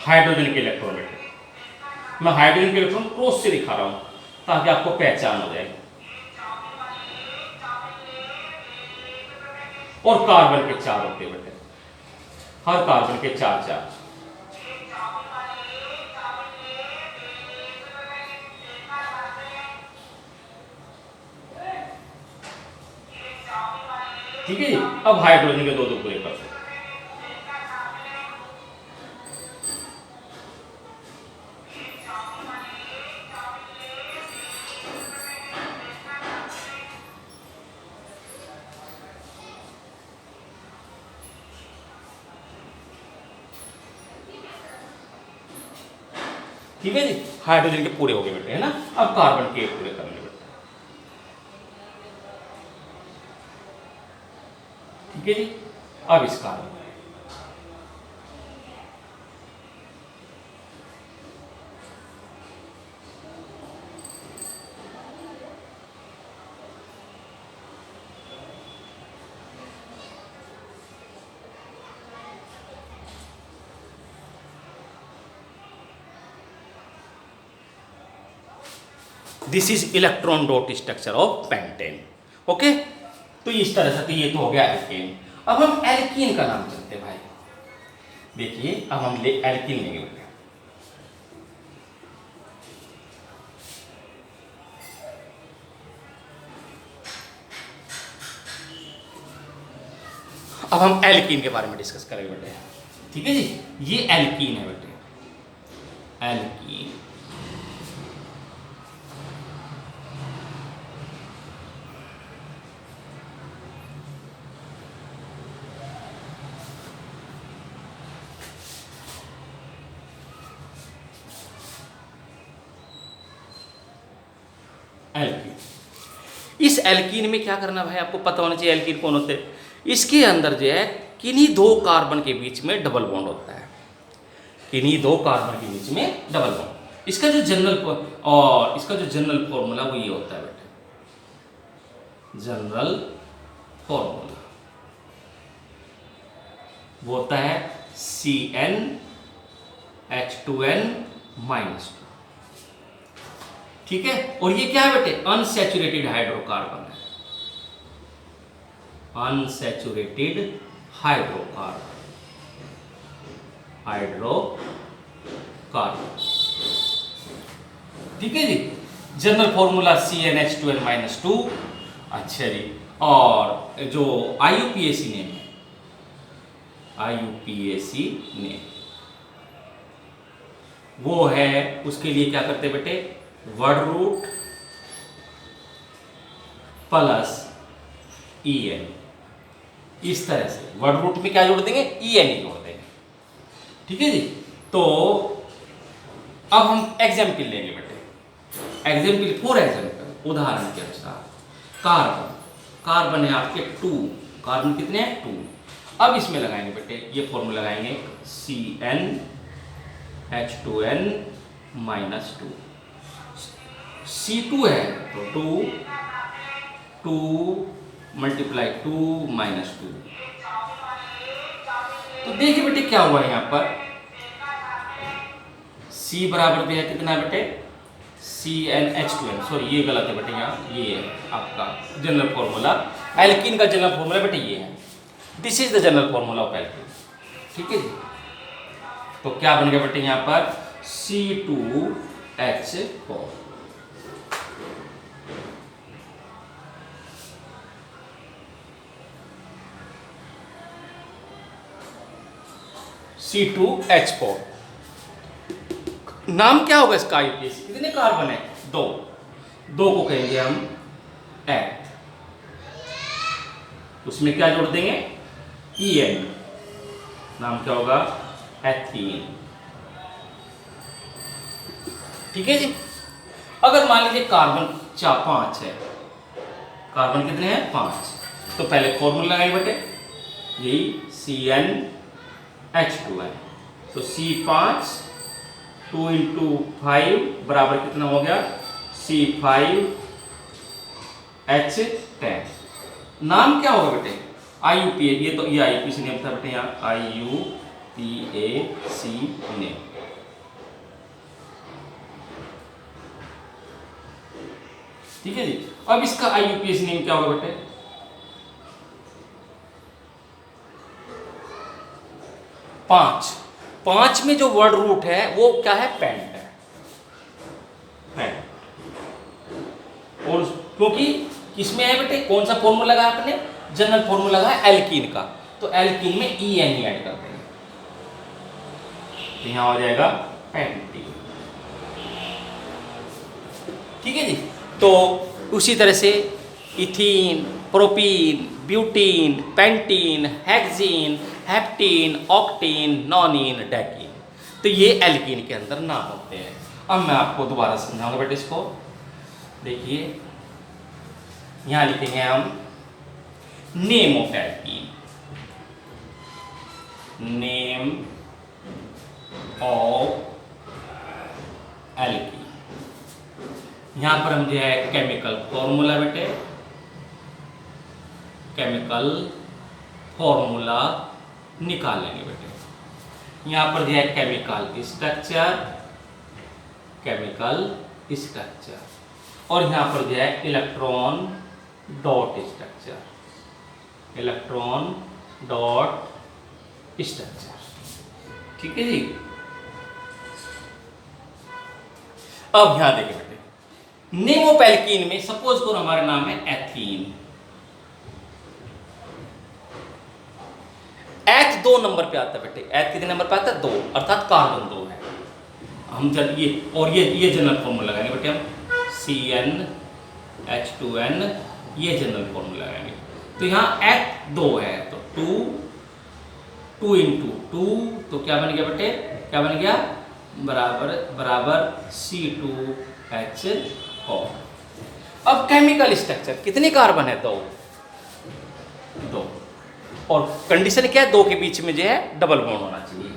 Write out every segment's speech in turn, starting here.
Hydrogen के electron बेटे। मैं हाइड्रोजन के इलेक्ट्रॉन क्रॉस से दिखा रहा हूं ताकि आपको पहचान हो जाए। और कार्बन के 4 होते हैं बेटे, हर कार्बन के 4 ठीक है जी। अब हाइड्रोजन के 2 पूरे कर सकते। ठीक है जी, हाइड्रोजन के पूरे हो गए बेटे, है ना। अब कार्बन के पूरे करने बेटे। ठीक है जी। अब इस carbon this is electron dot structure of pentane. Okay, तो इस तरह से ये तो हो गया एल्केन। अब हम एल्कीन का नाम चलते हैं भाई। देखिए अब हम एल्कीन लेंगे बेटे। अब हम एल्कीन के बारे में डिस्कस करेंगे बेटे। ठीक है जी, ये एल्कीन है बेटे, एल्कीन। एल्कीन, इस एल्कीन में क्या करना भाई, आपको पता होना चाहिए एल्कीन कौन होते हैं। इसके अंदर जो है किन्हीं 2 कार्बन के बीच में डबल बॉन्ड होता है, किन्हीं 2 कार्बन के बीच में डबल बॉन्ड। इसका जो जनरल फॉर्मूला वो ये होता है बेटे, जनरल फॉर्मूला वो होता है CnH2n-2। ठीक है, और ये क्या है बेटे, अनसैचुरेटेड हाइड्रोकार्बन है, अनसैचुरेटेड हाइड्रोकार्बन, ठीक है जी। General formula CnH2n-2। अच्छा जी, और जो IUPAC नेम है, IUPAC नेम वो है, उसके लिए क्या करते बेटे, वर्ड रूट प्लस EN। इस तरह से वर्ड रूट में क्या जोड़ देंगे, EN ही जोड़ देंगे। ठीक है जी। तो अब हम एग्जाम्पल लेंगे बेटे, फॉर एग्जाम्पल, उदाहरण के अनुसार कार्बन है आपके 2, कार्बन कितने हैं 2। अब इसमें लगाएंगे बेटे, ये फॉर्मूला लगाएंगे CnH2n-2। C2 है तो 2 मल्टीप्लाई 2 माइनस 2। तो देखिए बेटे क्या हुआ है यहाँ पर, C बराबर दिया कितना है बेटे, CnH2n, सॉरी ये गलत है बेटे, यहाँ ये है आपका जनरल फॉर्मूला। एल्कीन का जनरल फॉर्मूला बेटे ये है, this is the general formula of alkene. ठीक है जी। तो क्या बन गया बेटे यहाँ पर, C2H4। C2H4। नाम क्या होगा इसका IUPAC, कितने कार्बन है, 2 को कहेंगे हम एथ, उसमें क्या जोड़ देंगे, EN, नाम क्या होगा, एथीन। ठीक है जी। अगर मान लीजिए कार्बन 5 है, कार्बन कितने हैं 5, तो पहले फॉर्मूला लगाएंगे बेटे, यही CnH2 है, तो C5 2 × 5 बराबर कितना हो गया, C5H10। नाम क्या होगा बेटे, IUPAC, ये तो ये IUPAC नेम था बेटे, यहाँ IUPAC नेम। ठीक है जी। अब इसका IUPAC नेम क्या होगा बेटे? 5 में जो वर्ड रूट है वो क्या है? पेंट है, पेंट। और क्योंकि इसमें है बेटे कौन सा फॉर्मूला लगा आपने? जनरल फॉर्मूला लगा है एल्कीन का, तो एल्कीन में EN ऐड करते हैं, तो यहां हो जाएगा पेंटीन। ठीक है जी। तो उसी तरह से ethene, propene, butene, pentene, hexene, heptene, octene, nonene, decene, तो ये एल्कीन के अंदर नाम होते हैं। अब मैं आपको दोबारा समझाऊंगा बेटे इसको। देखिए यहां लिखेंगे हम name of alkene, name of alkene. यहां पर हम जो है केमिकल फॉर्मूला बेटे, केमिकल फॉर्मूला निकालेंगे बेटे। यहां पर जो है केमिकल स्ट्रक्चर, केमिकल स्ट्रक्चर, और यहां पर जो है electron dot structure, electron dot structure. ठीक है जी। अब यहां देखिए बेटे, नेम ऑफ एल्कीन में सपोज करो हमारा नाम है एथीन। एच 2 नंबर पे आता है बेटे। एच कितने नंबर पे आता है? 2, अर्थात कार्बन 2 है। हम जब ये और ये जनरल फॉर्मूला लगाएंगे बेटे, हम CnH2n, ये जनरल फॉर्मूला लगाएंगे। तो यहाँ H 2 है, तो 2 इंटू 2, तो क्या बन गया बेटे? क्या बन गया? बराबर C2H4। अब केमिकल स्ट्रक्चर कितने कार्बन है? 2। और कंडीशन क्या है? 2 के बीच में जो है डबल बॉन्ड होना चाहिए।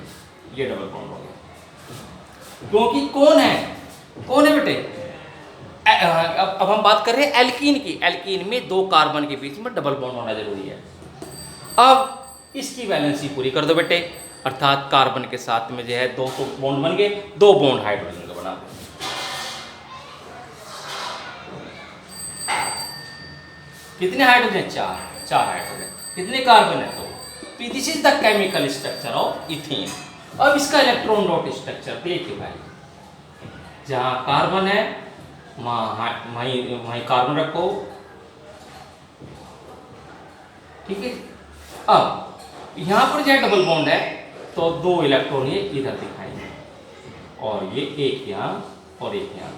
ये डबल बॉन्ड हो गया, क्योंकि कौन है बेटे? अब हम बात कर रहे हैं एल्कीन की। एल्कीन में 2 कार्बन के बीच में डबल बॉन्ड होना जरूरी है। अब इसकी वैलेंसी पूरी कर दो बेटे, अर्थात कार्बन के साथ में जो है 2 बॉन्ड बन गए, 2 बॉन्ड हाइड्रोजन का बना दो। कितने हाइड्रोजन? 4 हाइड्रोजन। कितने कार्बन है? 2। This is the chemical structure of ethene. अब इसका इलेक्ट्रॉन डॉट स्ट्रक्चर देखिए भाई, जहां कार्बन है वहीं कार्बन रखो। ठीक है। अब यहां पर जो डबल बॉन्ड है, तो 2 इलेक्ट्रॉन ये इधर दिखाएंगे, और ये एक यहां और एक यहां।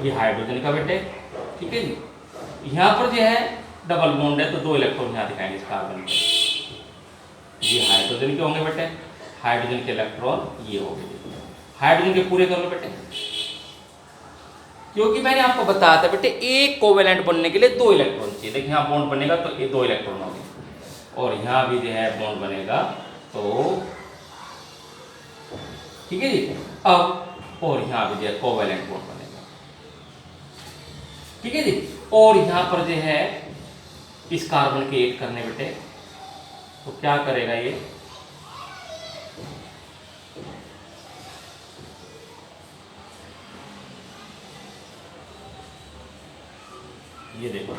ये हाइड्रोजन का बेटे। ठीक है जी। यहां पर जो है डबल बॉन्ड है, तो 2 इलेक्ट्रॉन यहां दिखाएंगे इस कार्बन के। ये हाइड्रोजन के होंगे बेटे, हाइड्रोजन के इलेक्ट्रॉन ये हो गए। हाइड्रोजन के पूरे कर लो बेटे, क्योंकि मैंने आपको बताया था बेटे एक कोवेलेंट बनने के लिए 2 इलेक्ट्रॉन चाहिए। देखिए यहाँ बॉन्ड बनेगा तो ये 2 इलेक्ट्रॉन हो गए, और यहाँ भी जो है बॉन्ड बनेगा, तो ठीक है जी। अब और यहाँ भी जो है कोवेलेंट बॉन्ड बनेगा। ठीक है जी। और यहाँ पर जो है इस कार्बन के ऐड करने बेटे, तो क्या करेगा ये देखो,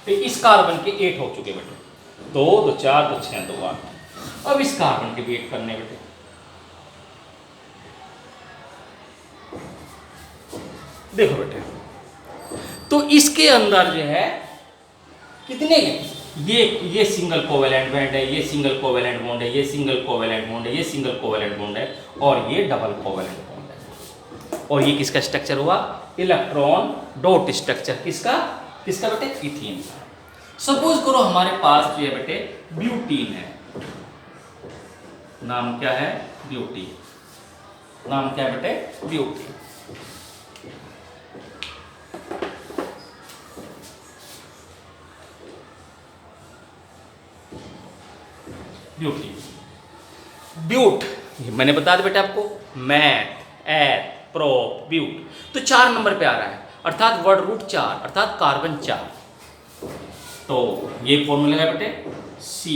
तो इस कार्बन के 8 हो चुके बेटे, 2 2 4 2 6 2 8। अब इस कार्बन के भी 8 करने बेटे, देखो बेटे, तो इसके अंदर जो है कितने, ये सिंगल कोवेलेंट बॉन्ड है, ये सिंगल कोवेलेंट बॉन्ड है, ये सिंगल कोवेलेंट बॉन्ड है, ये सिंगल कोवेलेंट बॉन्ड है, और ये डबल कोवेलेंट बॉन्ड है। और ये किसका स्ट्रक्चर हुआ? Electron dot structure. किसका बेटे? इथीन का। सपोज करो हमारे पास जो है बेटे ब्यूटीन है, नाम क्या है? ब्यूटीन। नाम क्या है बेटे? ब्यूटीन। ब्यूट मैंने बता दिया बेटे आपको, मैथ, एथ, प्रोप, ब्यूट। तो 4 नंबर पे आ रहा है, अर्थात वर्ड रूट 4, अर्थात कार्बन 4। तो ये फॉर्मूला लगाए बेटे C,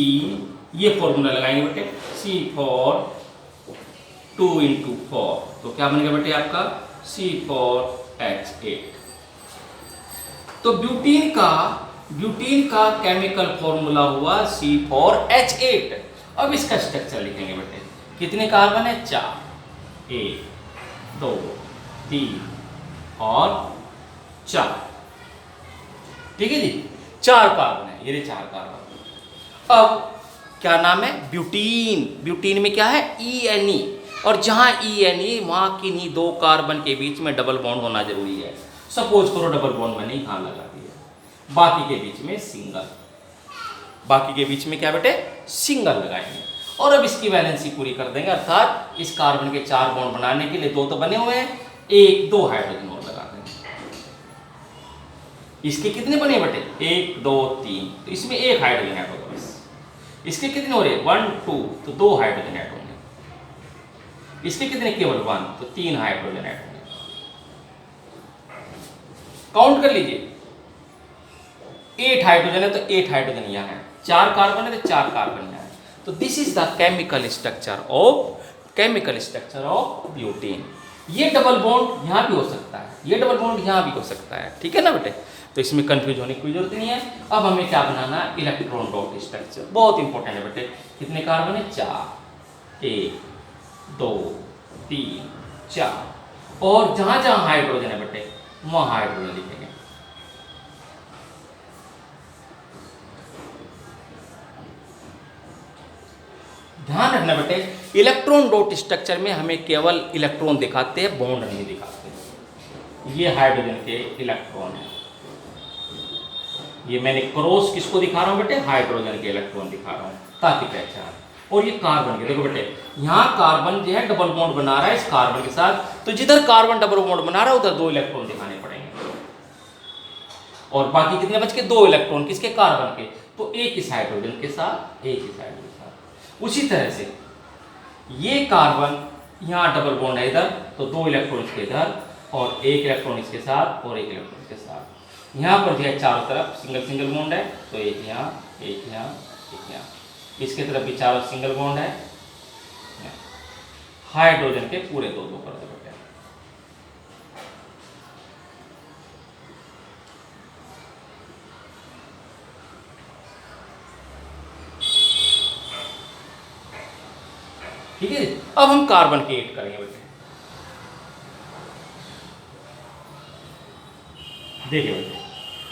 ये फॉर्मूला लगाएंगे बेटे C फॉर 2 इंटू 4, तो क्या बनेगा बेटे आपका C4H8। तो ब्यूटीन का केमिकल फॉर्मूला हुआ C4H8। अब इसका स्ट्रक्चर लिखेंगे बेटे, कितने कार्बन है? 4, 1 2 3 और 4। ठीक है जी, 4 कार्बन है, ये 4 कार्बन। अब क्या नाम है? ब्यूटीन में क्या है? ENE, और जहां ENE वहां किन्हीं 2 कार्बन के बीच में डबल बॉन्ड होना जरूरी है। सपोज करो डबल बॉन्ड मैंने यहां लगा दिया, बाकी के बीच में सिंगल, बाकी के बीच में क्या बेटे? सिंगल लगाएंगे। और अब इसकी वैलेंसी पूरी कर देंगे, अर्थात इस कार्बन के 4 बॉन्ड बनाने के लिए 2 तो बने हुए हैं, 2 हाइड्रोजन और लगा देंगे। इसके कितने बने बेटे? 1 2 3, तो इसमें 1 हाइड्रोजन ऐड होगा बस। इसके कितने हो रहे? 1 2, तो 2 हाइड्रोजन ऐड होंगे। इसके कितने? केवल 1, तो 3 हाइड्रोजन ऐड होंगे। काउंट कर लीजिए, 8 हाइड्रोजन है तो 8 हाइड्रोजन यहाँ है, 4 कार्बन है तो 4 कार्बन यहाँ है। तो this is the chemical structure of butane. ये डबल बॉन्ड यहाँ भी हो सकता है, ये डबल बॉन्ड यहाँ भी हो सकता है, ठीक है ना बेटे? तो इसमें कंफ्यूज होने की कोई जरूरत नहीं है। अब हमें क्या बनाना? इलेक्ट्रॉन डॉट स्ट्रक्चर, बहुत इंपॉर्टेंट है बेटे। कितने कार्बन है? 4, 1 2 3 4, और जहां जहां हाइड्रोजन है बेटे वहां हाइड्रोजन लिखेंगे। ध्यान रखना बेटे, इलेक्ट्रॉन डॉट स्ट्रक्चर में हमें केवल इलेक्ट्रॉन दिखाते हैं, बॉन्ड नहीं दिखाते। ये हाइड्रोजन के इलेक्ट्रॉन है, ये मैंने क्रॉस किसको दिखा रहा हूं बेटे? हाइड्रोजन के इलेक्ट्रॉन दिखा रहा हूं ताकि पहचान। और ये कार्बन के, देखो बेटे यहाँ कार्बन जो है डबल बॉन्ड बना रहा है इस कार्बन के साथ, तो जिधर कार्बन डबल बॉन्ड बना रहा है उधर 2 इलेक्ट्रॉन दिखाने पड़ेंगे। और बाकी कितने बच के? 2 इलेक्ट्रॉन किसके? कार्बन के, तो एक इस हाइड्रोजन के साथ, एक इस हाइड्रोजन के साथ। उसी तरह से ये कार्बन यहाँ डबल बॉन्ड है इधर, तो 2 इलेक्ट्रॉन इसके इधर और 1 इलेक्ट्रॉन इसके साथ और 1 इलेक्ट्रॉन इसके साथ। यहाँ पर जो है चारों तरफ सिंगल सिंगल बॉन्ड है, तो एक यहाँ, एक यहाँ, एक यहाँ। इसके तरफ भी चारों सिंगल बॉन्ड है। हाइड्रोजन के पूरे 2 कर दो बेटे। ठीक है, अब हम कार्बन के 8 करेंगे बेटे। देखिए बेटे,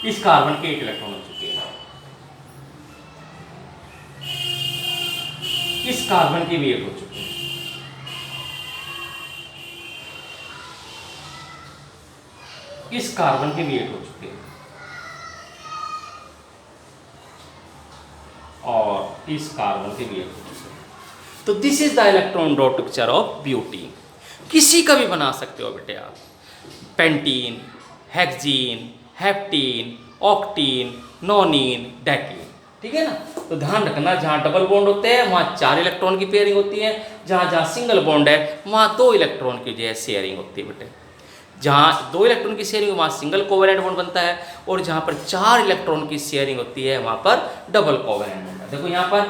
इस कार्बन के 8 इलेक्ट्रॉन हो चुके हैं, इस कार्बन के भी 8 हो चुके हैं, इस कार्बन के भी 8 हो चुके हैं, और इस कार्बन के भी 8 हो चुके हैं। तो this is the electron dot picture of butene. किसी का भी बना सकते हो बेटे आप, पेंटीन, हेक्सीन, हेप्टीन, ऑक्टीन, नोनीन, डेकीन, ठीक है ना? तो ध्यान रखना, जहाँ डबल बॉन्ड होते हैं वहाँ 4 इलेक्ट्रॉन की पेयरिंग होती है, जहाँ जहाँ सिंगल बॉन्ड है वहाँ 2 इलेक्ट्रॉन की जो है शेयरिंग होती है बेटे। जहाँ 2 इलेक्ट्रॉन की शेयरिंग वहाँ सिंगल कोवेलेंट बॉन्ड बनता है, और जहाँ पर 4 इलेक्ट्रॉन की शेयरिंग होती है वहाँ पर डबल कोवेलेंट बॉन्ड है। देखो यहाँ पर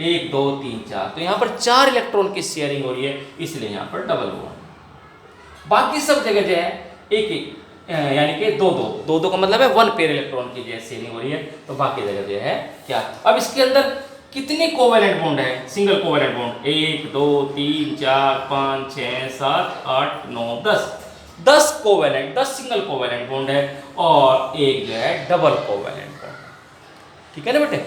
1 2 3 4, तो यहाँ पर 4 इलेक्ट्रॉन की शेयरिंग हो रही है, इसलिए यहाँ पर डबल बॉन्ड। बाकी सब जगह जो है एक एक, यानी कि 2 का मतलब है 1 पेयर इलेक्ट्रॉन की जो है शेयरिंग हो रही है, तो बाकी जगह जो है क्या। अब इसके अंदर कितने कोवेलेंट बॉन्ड है? Single covalent bond 1 2 3 4 5 6 7 8 9 10 covalent, 10 single covalent bond है, और एक जो है डबल कोवेलेंट बॉन्ड। ठीक है ना बेटे?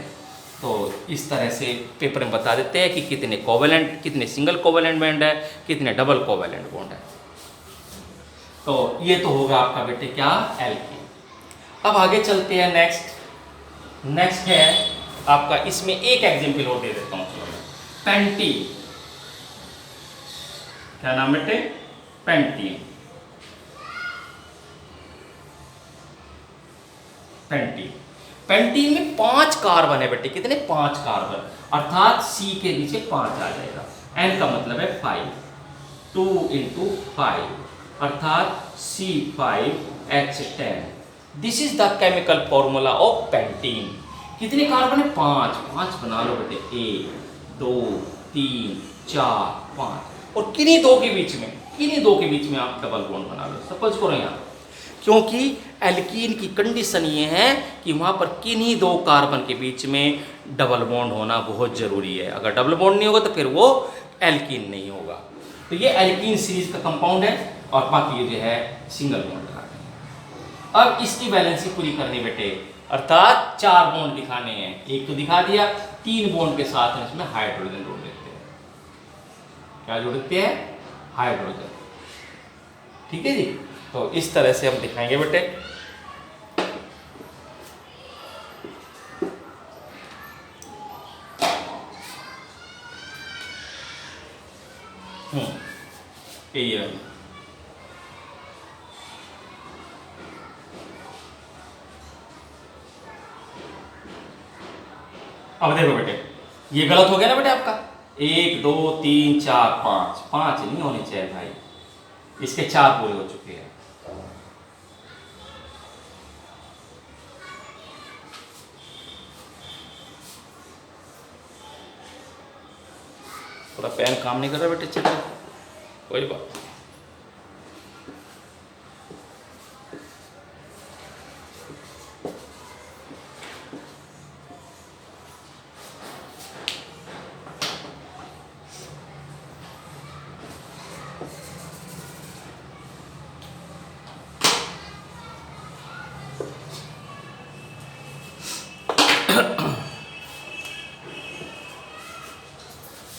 तो इस तरह से पेपर में बता देते हैं कि कितने कोवेलेंट, कितने सिंगल कोवेलेंट बॉन्ड है, कितने डबल कोवेलेंट बॉन्ड है। तो ये तो होगा आपका बेटे क्या? एल्कीन। अब आगे चलते हैं, नेक्स्ट है आपका, इसमें एक एग्जांपल और दे देता हूँ, चलो पेंटीन। क्या नाम बेटे? पेंटीन। पेंटीन में 5 कार्बन है बेटे। कितने? 5 कार्बन, अर्थात C के नीचे 5 आ जाएगा। N का मतलब है 5, 2 × 5 अर्थात C5H10। This is the chemical formula of pentene. कितने कार्बन है? 5 बना लो बेटे, 1 2 3 4 5। और किन्हीं दो के बीच में, किन्हीं दो के बीच में आप डबल बॉन्ड बना लो। सपोज करो यहाँ, क्योंकि एल्कीन की कंडीशन ये है कि वहाँ पर किन्हीं दो कार्बन के बीच में डबल बॉन्ड होना बहुत ज़रूरी है। अगर डबल बॉन्ड नहीं होगा तो फिर वो एल्कीन नहीं होगा। तो ये एल्कीन सीरीज का कंपाउंड है और बाकी ये जो है सिंगल बॉन्ड कार्बन। अब इसकी बैलेंसिंग पूरी करनी बेटे, अर्थात 4 बॉन्ड दिखाने हैं। एक तो दिखा दिया, 3 बॉन्ड के साथ में इसमें हाइड्रोजन जोड़ देते हैं। क्या जोड़ देते हैं? हाइड्रोजन। ठीक है जी। तो इस तरह से हम दिखाएंगे बेटे। ये अब देखो बेटे, ये गलत हो गया ना बेटे आपका। 1 2 3 4 5, 5 नहीं होने चाहिए भाई, इसके 4 पूरे हो चुके हैं। थोड़ा पेन काम नहीं कर रहा बेटे, चलो कोई बात नहीं।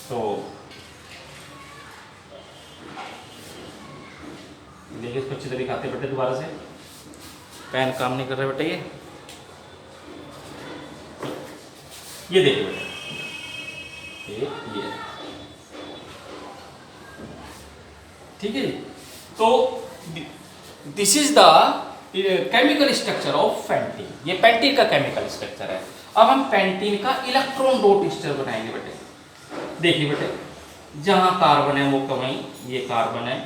तो देखिए, इसको अच्छी तरह दिखाते बेटे दोबारा से। पेन काम नहीं कर रहा बेटे। ये देखिए बेटे, ये ठीक है। तो this is the chemical structure of pentene. ये पेंटीन का केमिकल स्ट्रक्चर है। अब हम पेंटीन का इलेक्ट्रॉन डॉट स्ट्रक्चर बनाएंगे बेटे। देखिए बेटे, जहां कार्बन है वो कहीं, ये कार्बन है,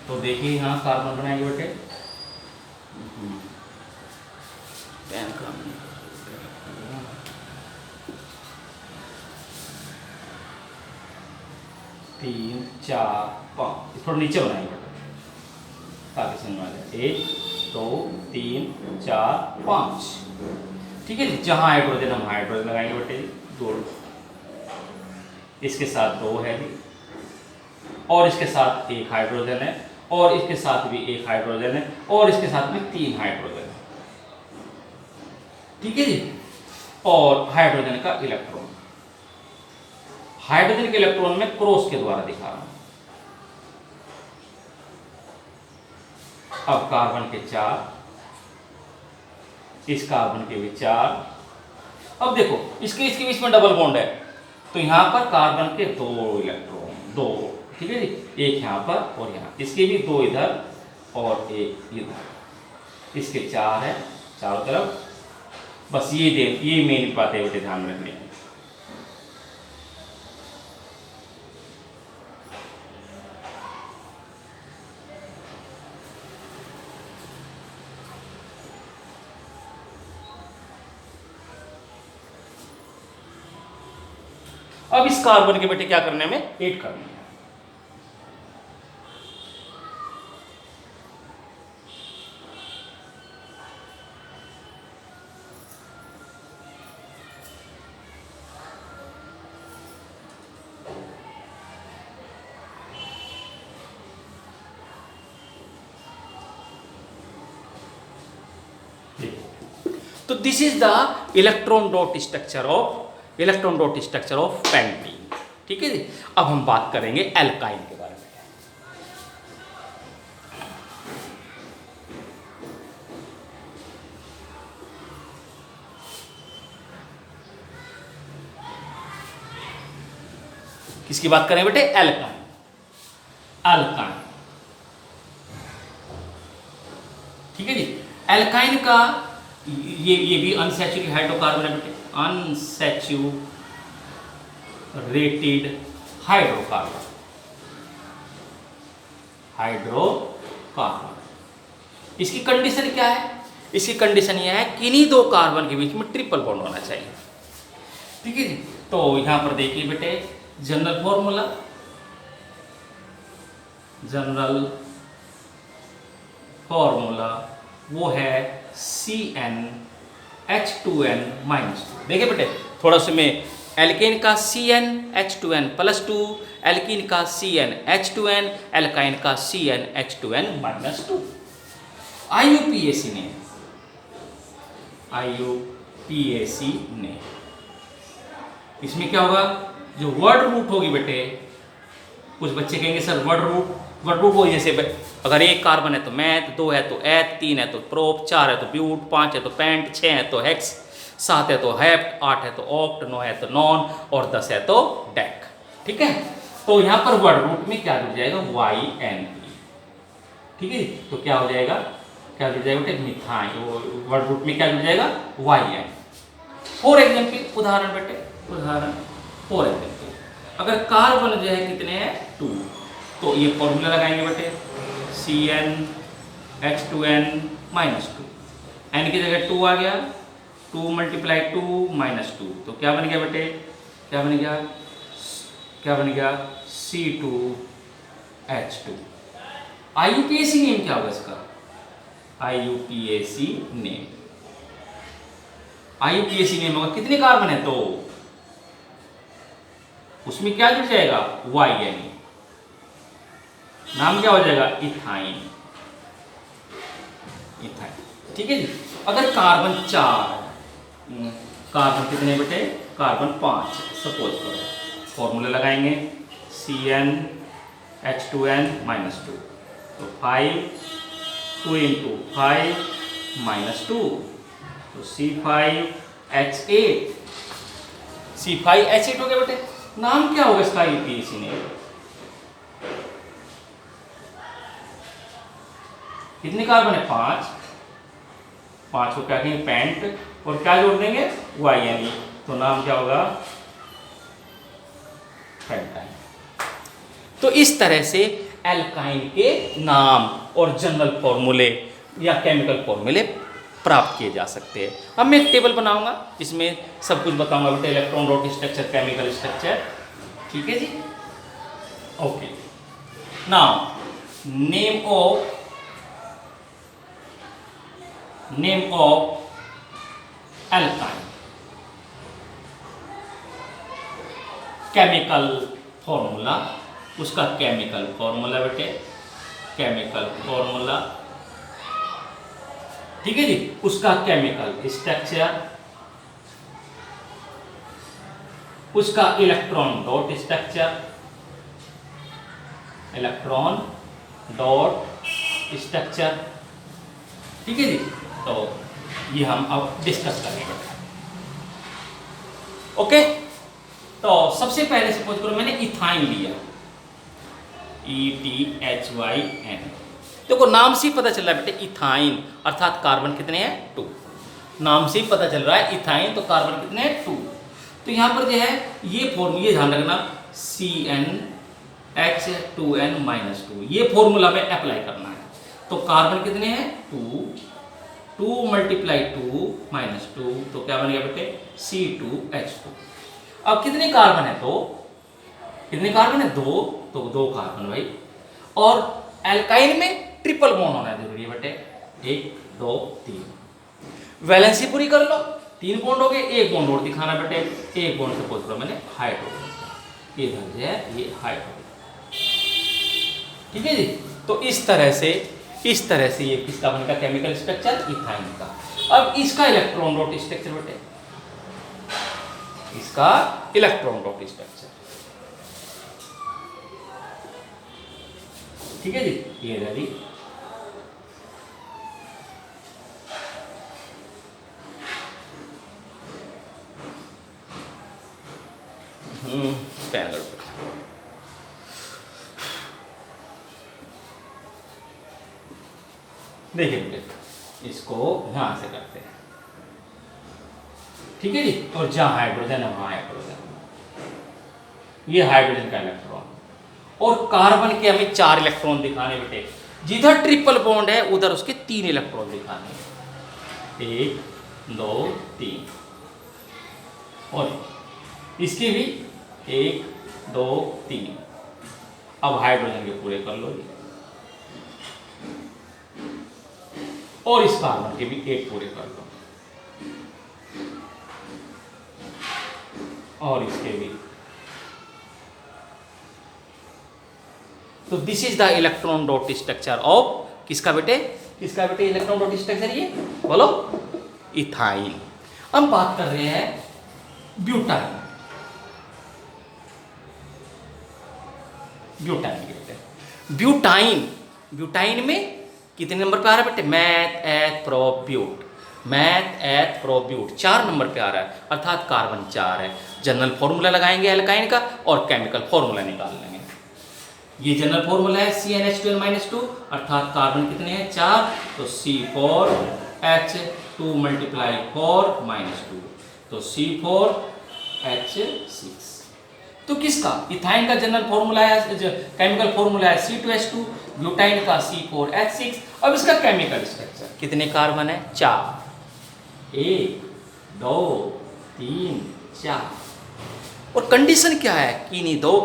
तो देखिए यहाँ कार्बन बनाएंगे बेटे। पेन काम नहीं, 3 4 5, थोड़ा नीचे बनाएंगे बेटे ताकि समझ में आ जाए। 1 2 3 4 5, ठीक है जी। जहाँ हाइड्रोजन हम हाइड्रोजन लगाएंगे बेटे, 2, इसके साथ 2 है जी, और इसके साथ 1 हाइड्रोजन है, और इसके साथ भी 1 हाइड्रोजन है, और इसके साथ में 3 हाइड्रोजन है, ठीक है जी। और हाइड्रोजन का इलेक्ट्रॉन, हाइड्रोजन के इलेक्ट्रॉन में क्रॉस के द्वारा दिखा रहा हूं। अब कार्बन के 4, इस कार्बन के भी 4। अब देखो, इसके बीच में डबल बॉन्ड है, तो यहां पर कार्बन के 2 इलेक्ट्रॉन, 2, ठीक है जी। एक यहाँ पर और यहाँ, इसके भी 2 इधर और 1 इधर, इसके 4 है चारों तरफ। बस ये मेन बात है बेटे ध्यान में रखने की। अब इस कार्बन के बेटे क्या करने में, ऐड करना है। तो this is the electron dot structure of pentene, ठीक है जी। अब हम बात करेंगे एल्काइन के बारे में। किसकी बात करें बेटे? एल्काइन। ठीक है जी। एल्काइन का ये भी अनसैचुरेटेड हाइड्रोकार्बन है बेटे, अनसैचुरेटेड हाइड्रोकार्बन, इसकी कंडीशन क्या है? इसकी कंडीशन यह है कि इन्हीं दो कार्बन के बीच में ट्रिपल बॉन्ड होना चाहिए। ठीक है जी। तो यहां पर देखिए बेटे जनरल फॉर्मूला, वो है CnH2n-2। देखिए बेटे थोड़ा सा में एल्केन का CnH2n+2, एल्कीन का CnH2n, एल्काइन का CnH2n-2। IUPAC ने इसमें क्या होगा? जो वर्ड रूट होगी बेटे, कुछ बच्चे कहेंगे सर वर्ड रूट हो, जैसे अगर एक कार्बन है तो मैथ, 2 है तो एथ, 3 है तो प्रोप, 4 है तो ब्यूट, 5 है तो पेंट, 6 है तो हेक्स, 7 है तो हेप्ट, 8 है तो ऑक्ट, 9 है तो नॉन और 10 है तो डेक। ठीक है। तो यहाँ पर वर्ड रूट में क्या जुड़ जाएगा? YN। ठीक है। तो क्या हो जाएगा? क्या जुड़ जाएगा बेटे? मिथाइन। वर्ड रूट में क्या जुड़ जाएगा? YN। फॉर एग्जाम्पल, उदाहरण बेटे, फॉर एग्जाम्पल अगर कार्बन जो है कितने हैं? 2, तो ये फॉर्मूला लगाएंगे बेटे CnH2n-2, n की जगह 2 आ गया, 2 × 2 -2, तो क्या बन गया बेटे? क्या बन गया? C2H2। IUPAC नेम क्या होगा इसका? IUPAC नेम होगा, कितने कार्बन है तो उसमें क्या जुड़ जाएगा? YN। नाम क्या हो जाएगा? इथाइन। ठीक है जी। अगर कार्बन 4, कार्बन कितने बेटे? कार्बन 5 सपोज करो, फॉर्मूला लगाएंगे CnH2n-2, तो 5, 2 × 5 -2, तो C5H8 हो गया बेटे। नाम क्या होगा इसका? IUPAC ने कितने कार्बन है? 5 को क्या कहेंगे? पेंट, और क्या जोड़ देंगे? YN। तो नाम क्या होगा? पेंटाइन। तो इस तरह से एल्काइन के नाम और जनरल फॉर्मूले या केमिकल फॉर्मूले प्राप्त किए जा सकते हैं। अब मैं एक टेबल बनाऊंगा जिसमें सब कुछ बताऊंगा बेटे, electron dot structure, chemical structure. ठीक है जी। Okay, now name of alkyne, chemical formula, उसका केमिकल फॉर्मूला बेटे, केमिकल फॉर्मूला। ठीक है जी। उसका केमिकल स्ट्रक्चर, उसका इलेक्ट्रॉन डॉट स्ट्रक्चर, ठीक है जी। तो ये हम अब डिस्कस करेंगे। ओके, तो सबसे पहले सपोज करो मैंने इथाइन लिया, ETHYN। देखो नाम से ही पता चल रहा है बेटे इथाइन, अर्थात कार्बन कितने हैं? 2। नाम से ही पता चल रहा है इथाइन, तो कार्बन कितने हैं? 2। तो यहाँ पर जो है ये फॉर्मूला ध्यान रखना, CnH2n-2, ये फॉर्मूला में अप्लाई करना है। तो कार्बन कितने हैं? 2 × 2 -2, तो क्या बन गया बेटे? C2H2। अब कितने कार्बन है? 2। कितने कार्बन है? 2, तो 2 कार्बन भाई। और एल्काइन में ट्रिपल बॉन्ड होना जरूरी है बेटे, 1 2 3। वैलेंसी पूरी कर लो, 3 बॉन्ड हो गए, 1 बॉन्ड और दिखाना बेटे, 1 बॉन्ड सपोज करो मैंने हाइड्रोजन, ये धन है ये हाइड्रोजन। ठीक है जी। तो इस तरह से ये किसका बनेगा? केमिकल स्ट्रक्चर इथाइन का। अब इसका इलेक्ट्रॉन डॉट स्ट्रक्चर बेटे, इसका इलेक्ट्रॉन डॉट स्ट्रक्चर। ठीक है जी। ये रेडी। पेन कर देखिए बेटे, इसको यहां से करते हैं, ठीक है जी। और जहां हाइड्रोजन है वहां हाइड्रोजन, ये हाइड्रोजन का इलेक्ट्रॉन। और कार्बन के हमें 4 इलेक्ट्रॉन दिखाने बेटे, जिधर ट्रिपल बॉन्ड है उधर उसके 3 इलेक्ट्रॉन दिखाने, 1 2 3, और इसके भी 1 2 3। अब हाइड्रोजन के पूरे कर लो जी, और इस कार्बन के भी 1 पूरे कर लो, और इसके भी। तो this is the electron dot structure of किसका बेटे, किसका बेटे इलेक्ट्रॉन डॉट स्ट्रक्चर, ये बोलो इथाइल। हम बात कर रहे हैं ब्यूटाइन, ब्यूटाइन के बेटे। ब्यूटाइन, ब्यूटाइन में कितने नंबर पे आ रहा है बेटे, मैथ एथ प्रोब्यूट, मैथ एथ प्रोब्यूट 4 नंबर पे आ रहा है, अर्थात कार्बन 4 है। जनरल फॉर्मूला लगाएंगे एल्काइन का और केमिकल फॉर्मूला निकाल लेंगे। ये जनरल फॉर्मूला है CnH2n-2, अर्थात कार्बन कितने हैं 4, तो C4H2 × 4 -2, तो C4H6। तो किसका, इथाइन का जनरल फॉर्मूला है, केमिकल फॉर्मूला है C2H2, ब्यूटाइन का C4H6। अब इसका केमिकल स्ट्रक्चर, कितने कार्बन है 4, 1 2 3 4। और कंडीशन क्या है, किन्हीं दो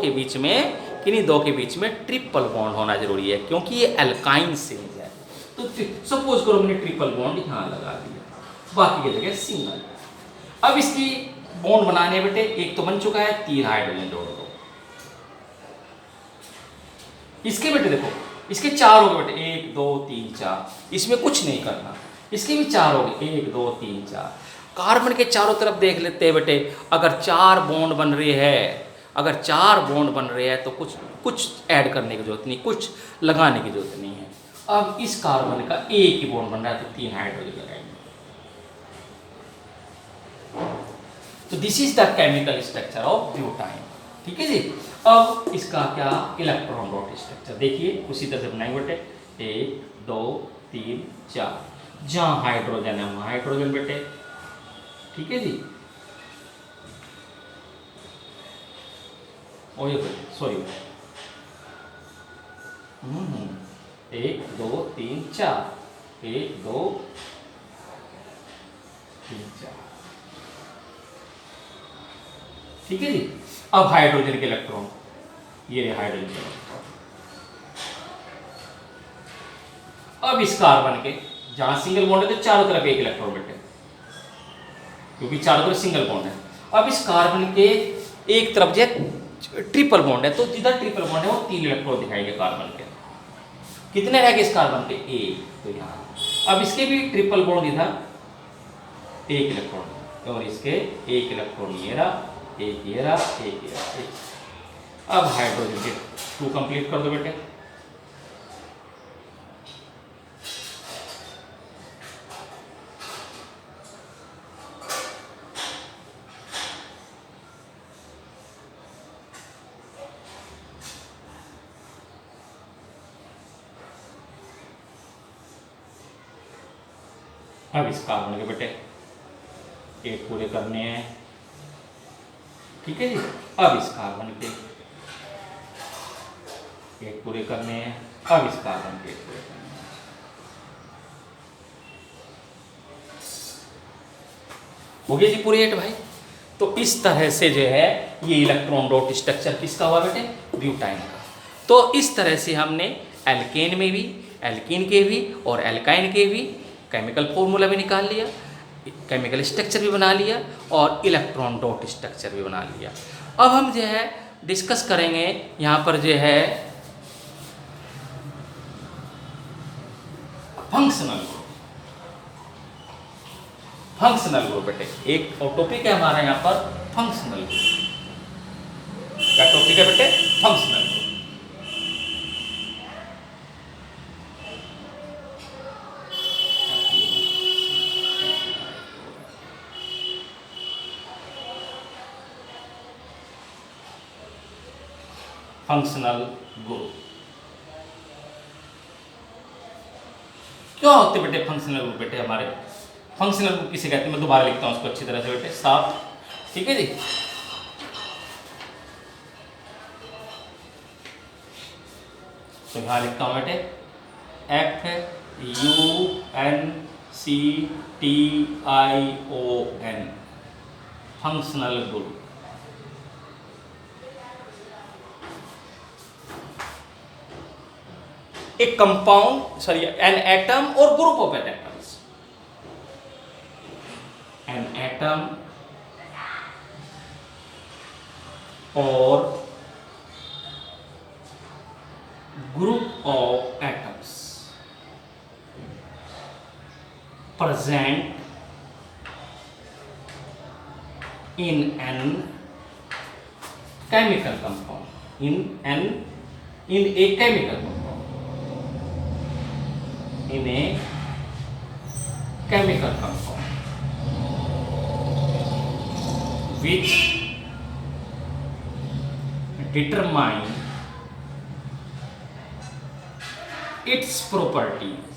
के बीच में ट्रिपल बॉन्ड होना जरूरी है, क्योंकि ये एल्काइन सीरीज है। तो सपोज करो मैंने ट्रिपल बॉन्ड यहां लगा दिया, बाकी की जगह सिंगल। अब इसकी बॉन्ड बनाने बेटे, एक तो बन चुका है, 3 हाइड्रोजन जोड़ दो। इसके बेटे देखो, इसके 4 हो गए बेटे, 1 2 3 4, इसमें कुछ नहीं करना। इसके भी 4 हो गए, 1 2 3 4। कार्बन के चारों तरफ देख लेते हैं बेटे, अगर 4 बॉन्ड बन रही है, अगर 4 बॉन्ड बन रहे हैं तो कुछ ऐड करने की जरूरत नहीं, कुछ लगाने की जरूरत नहीं है। अब इस कार्बन का एक ही बॉन्ड बन रहा है, तो 3 हाइड्रोजन लगाएंगे। तो this is the chemical structure of butyne, ठीक है जी। अब इसका क्या इलेक्ट्रॉन डॉट स्ट्रक्चर देखिए, उसी तरह से बनाएंगे बेटे, 1 2 3 4, जहां हाइड्रोजन है वहां हाइड्रोजन बेटे, ठीक है जी। और ये सॉरी 1 2 3 4, 1 2 3 4, ठीक है जी। अब हाइड्रोजन के इलेक्ट्रॉन, ये रहे हाइड्रोजन के इलेक्ट्रॉन। अब इस कार्बन के जहां सिंगल बॉन्ड है तो चारों तरफ एक इलेक्ट्रॉन बेटे, क्योंकि चारों तरफ सिंगल बॉन्ड है। अब इस कार्बन के एक तरफ जो ट्रिपल बॉन्ड है, तो जिधर ट्रिपल बॉन्ड है वो 3 इलेक्ट्रॉन दिखाएंगे कार्बन के। कितने रहेंगे इस कार्बन के, 1, तो यहाँ। अब इसके भी ट्रिपल बॉन्ड इधर 1 इलेक्ट्रॉन, और इसके 1 इलेक्ट्रॉन ये रहा, 1 ये रहा, 1 ये रहा। अब हाइड्रोजन के 2 कंप्लीट कर दो बेटे। अब इस कार्बन के बेटे 1 पूरे करने हैं, ठीक है जी। अब इस कार्बन के 1 पूरे करने हैं, अब इस कार्बन के 1 पूरे करने हैं। हो गया जी पूरे 8 भाई। तो इस तरह से जो है ये इलेक्ट्रॉन डॉट स्ट्रक्चर किसका हुआ बेटे, ब्यूटाइन का। तो इस तरह से हमने एल्केन में भी, एल्कीन के भी और एल्काइन के भी केमिकल फॉर्मूला भी निकाल लिया, केमिकल स्ट्रक्चर भी बना लिया, और इलेक्ट्रॉन डॉट स्ट्रक्चर भी बना लिया। अब हम जो है डिस्कस करेंगे यहाँ पर जो है फंक्शनल ग्रुप। फंक्शनल ग्रुप बेटे एक और टॉपिक है हमारा यहाँ पर, फंक्शनल ग्रुप। क्या टॉपिक है बेटे, फंक्शनल ग्रुप। Functional group. क्या होते बेटे फंक्शनल ग्रुप? बेटे हमारे फंक्शनल ग्रुप किसे कहते हैं? मैं दोबारा लिखता हूँ उसको अच्छी तरह से बेटे, साफ, ठीक है जी। तो यहाँ लिखता हूँ बेटे FUNCTION, functional group. A compound, sorry, an atom or group of atoms. An atom or group of atoms present in an chemical compound. In a chemical compound. In a chemical compound which determine its properties.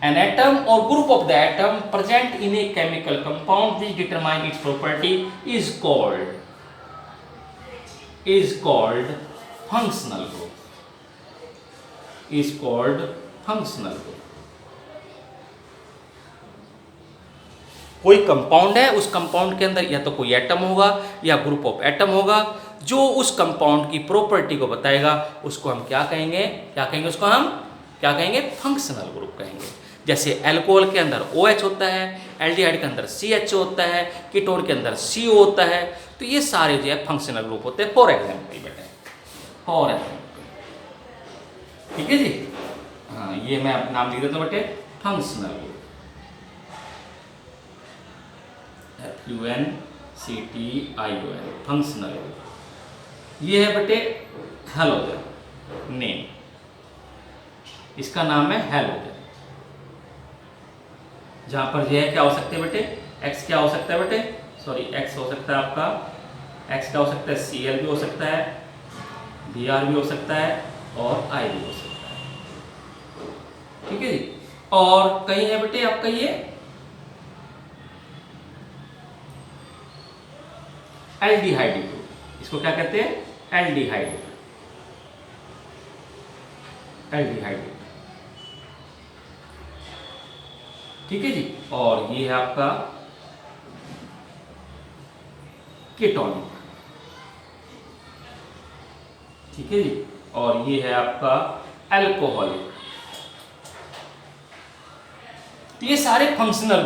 An atom or group of the atom present in a chemical compound which determine its property is called functional group. Is called functional group. कोई compound है, उस compound के अंदर या तो कोई atom होगा या ग्रुप ऑफ एटम होगा, जो उस कंपाउंड की प्रॉपर्टी को बताएगा, उसको हम क्या कहेंगे? उसको हम क्या कहेंगे? फंक्शनल ग्रुप कहेंगे। जैसे अल्कोहल के अंदर OH होता है, एल्डिहाइड के अंदर CHO होता है, कीटोन के अंदर CO होता है, तो ये सारे जो है फंक्शनल ग्रुप होते हैं। फॉर एग्जाम्पल बेटे, फॉर एग्जाम्पल, ठीक है जी। हाँ, ये मैं अपना नाम लिख देता हूँ बेटे, functional group, FUNCTION, functional group. ये है बेटे हैलोजन, नेम, इसका नाम है हैलोजन। जहां पर जो है क्या हो सकते हैं बेटे? X क्या हो सकता है बेटे? सॉरी, X हो सकता है आपका, X क्या हो सकता है? Cl भी हो सकता है, Br भी हो सकता है और I भी हो सकता है, ठीक है जी। और कहीं है बेटे आपका ये एल्डिहाइड ग्रुप, इसको क्या कहते हैं? एल्डिहाइड, ठीक है जी। और ये है आपका कीटोन, ठीक है जी। और ये है आपका अल्कोहलिक। तो ये सारे फंक्शनल